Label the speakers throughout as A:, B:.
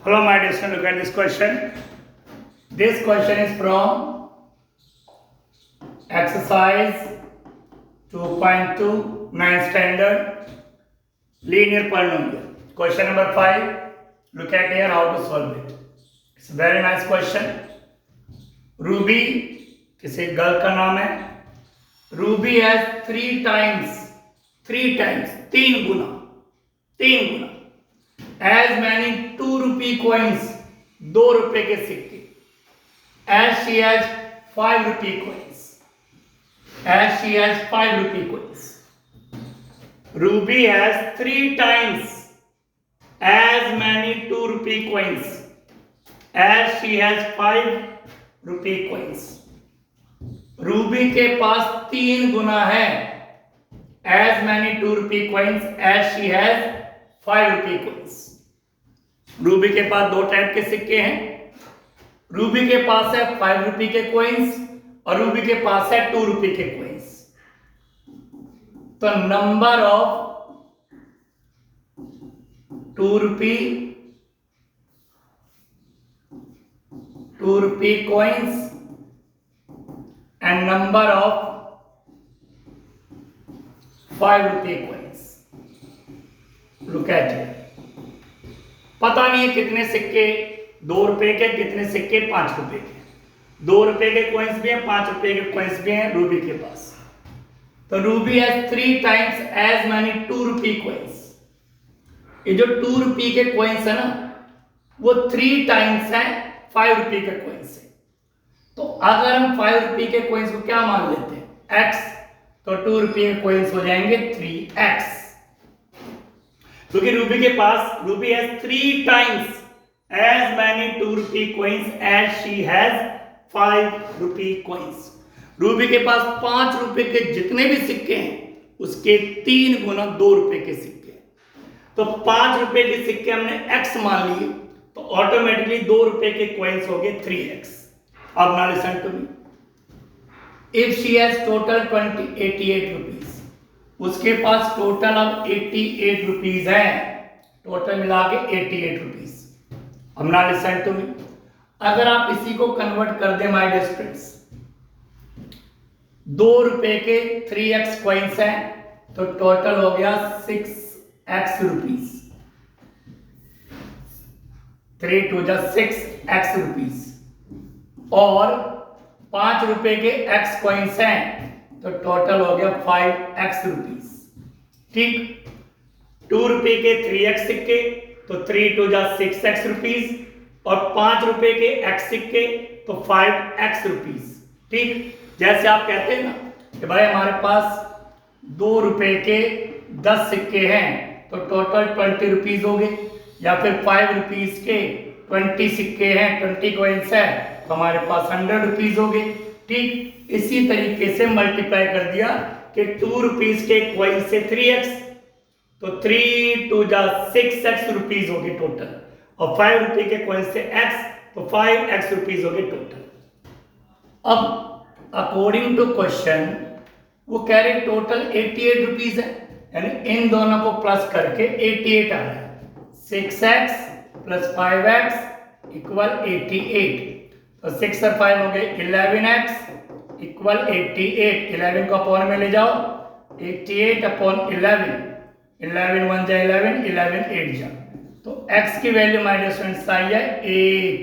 A: Hello, my dear student. Look at this question. This question is from exercise 2.2 9th standard linear polynomial. Question number 5. Look at here how to solve it. It's a very nice question. Ruby किसी girl का नाम है. Ruby has three times तीन गुना as many 2 rupee coins, 2 रुपए के सिक्के, as she has 5 rupee coins, Ruby has 3 times as many 2 rupee coins as she has 5 rupee coins. Ruby के पास 3 गुना है as many 2 rupee coins as she has 5 rupee coins. Ruby के पास 2 type के सिक्के हैं. Ruby के पास है 5 रुपए के कॉइन्स और रूबी के पास है 2 रुपए के कॉइन्स. तो number of 2 rupee coins and number of 5 रुपए कॉइन्स. Look at it. पता नहीं है कितने सिक्के 2 रुपए के, कितने सिक्के 5 रुपए के. 2 रुपए के कॉइन्स भी हैं, 5 रुपए के कॉइन्स भी हैं रूबी के पास. तो Ruby has 3 times as many 2 rupee coins. ये जो 2 रुपए के कॉइन्स है ना, वो 3 टाइम्स है 5 रुपए के कॉइन्स है. तो अगर हम 5 रुपए के कॉइन्स को क्या मान लेते हैं, x, तो 2 रुपए के कॉइन्स हो जाएंगे 3x. क्योंकि Ruby has 3 times as many 2 rupee coins as she has 5 rupee coins. Ruby के पास 5 रुपए के जितने भी सिक्के हैं उसके 3 गुना 2 रुपए के सिक्के. तो 5 रुपए के सिक्के हमने x मान लिए, तो ऑटोमेटिकली 2 रुपए के कॉइन्स हो गए 3x. अब now listen to me. If she has total 88 rupees, उसके पास टोटल अब 88 रुपीज है, टोटल मिला के 88 रुपीज. अब नाउ लिसन टू मी. अगर आप इसी को कन्वर्ट कर दें माय डियर स्टूडेंट्स, 2 रुपए के 3x कॉइन्स हैं, तो टोटल हो गया 6x रुपीज. 3 2 6x rupees. और 5 रुपए के x कॉइन्स हैं, तो टोटल हो गया 5x रुपीज. ठीक. 2 रुपए के 3x सिक्के, तो 3 2 6x रुपीज. और 5 रुपए के x सिक्के, तो 5x रुपीज. ठीक. जैसे आप कहते हैं ना कि भाई हमारे पास 2 रुपए के 10 सिक्के हैं, तो टोटल 20 रुपीज हो गए. या फिर 5 रुपीज के 20 सिक्के हैं, 20 कॉइन्स है, तो हमारे पास 100 रुपीज हो गए. ठीक. इसी तरीके से मल्टीप्लाई कर दिया कि 2 रुपीज के कॉइन से 3x, तो 3 2 6x रुपीज हो गए टोटल. और 5 रुपए के कॉइन से x, तो 5x रुपीज हो गए टोटल. अब अकॉर्डिंग टू क्वेश्चन वो कह रहे टोटल 88 रुपीज है, यानी इन दोनों को प्लस करके 88 आ रहा है. 6x plus 5x equal 88. तो 6 और 5 हो गए 11x इक्वल 88. 11 को अपॉन में ले जाओ, 88 अपॉन 11. 11 1 जा 11, 11 8 जा. तो x की value my dear students I है 8.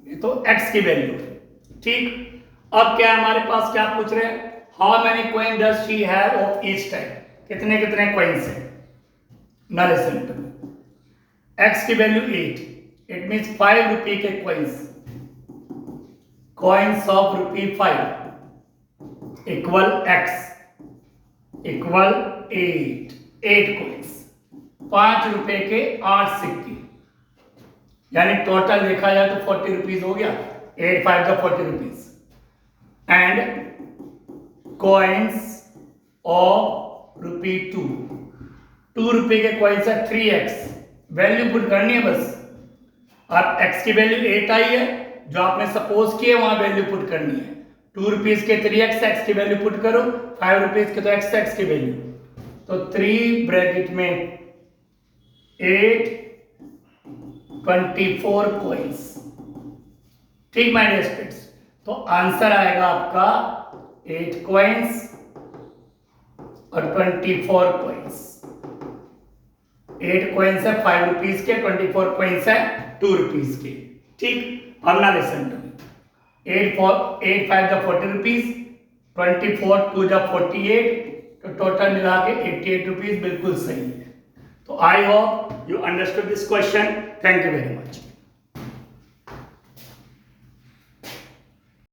A: ये तो x की वैल्यू है. ठीक. अब क्या हमारे पास क्या पूछ रहे हैं, how many coin does she have of each type. कितने कितने कॉइन्स हैं. ना लिसन टू मी. x की वैल्यू 8, इट मींस 5 रुपए के coins, coins of rupee 5 equal x equal 8 coins. 5 रुपए के 8 सिक्के, यानी टोटल देखा जाए तो 40 रुपीज हो गया. 8 5 का 40 rupees. And coins of rupee 2 रुपए के कॉइन्स है 3x. वैल्यू पुट करनी है बस. अब x की वैल्यू 8 आई है, जो आपने सपोज किए वहां वैल्यू पुट करनी है. 2 रुपीज के 3x, x की वैल्यू पुट करो. 5 रुपीज के तो x की वैल्यू. तो 3 ब्रैकेट में 8 24 coins। ठीक माय डियर स्टूडेंट्स, तो आंसर आएगा आपका 8 coins और 24 coins। 8 coins है 5 रुपीज के, 24 coins है 2 रुपीज के। ठीक, अब ना listen to me. 8 5 the 40 rupees, 24 2 the 48, तो टोटल मिला के 88 रुपीज बिल्कुल सही है। तो I hope you understood this question. Thank you very much.